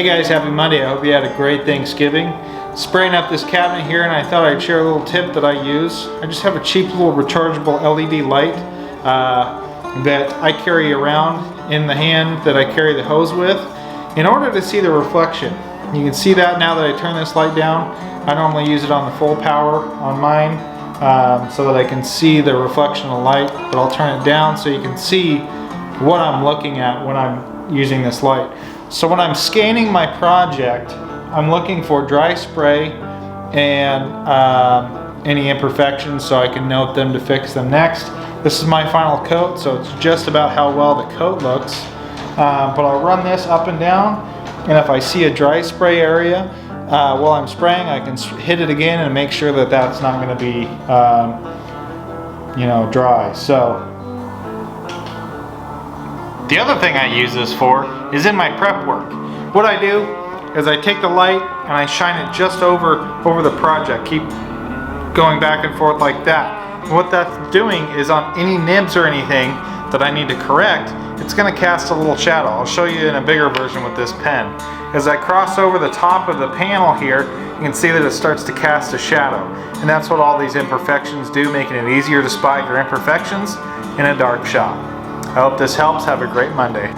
Hey guys, happy Monday. I hope you had a great Thanksgiving. Spraying up this cabinet here, and I thought I'd share a little tip that I use. I just have a cheap little rechargeable LED light that I carry around in the hand that I carry the hose with in order to see the reflection. You can see that now that I turn this light down. I normally use it on the full power on mine so that I can see the reflection of light, but I'll turn it down so you can see what I'm looking at when I'm using this light. So when I'm scanning my project, I'm looking for dry spray and any imperfections so I can note them to fix them next. This is my final coat, so it's just about how well the coat looks. But I'll run this up and down, and if I see a dry spray area while I'm spraying, I can hit it again and make sure that that's not going to be dry. So the other thing I use this for is in my prep work. What I do is I take the light and I shine it just over the project. Keep going back and forth like that. And what that's doing is on any nibs or anything that I need to correct, it's going to cast a little shadow. I'll show you in a bigger version with this pen. As I cross over the top of the panel here, you can see that it starts to cast a shadow. And that's what all these imperfections do, making it easier to spot your imperfections in a dark shop. I hope this helps. Have a great Monday.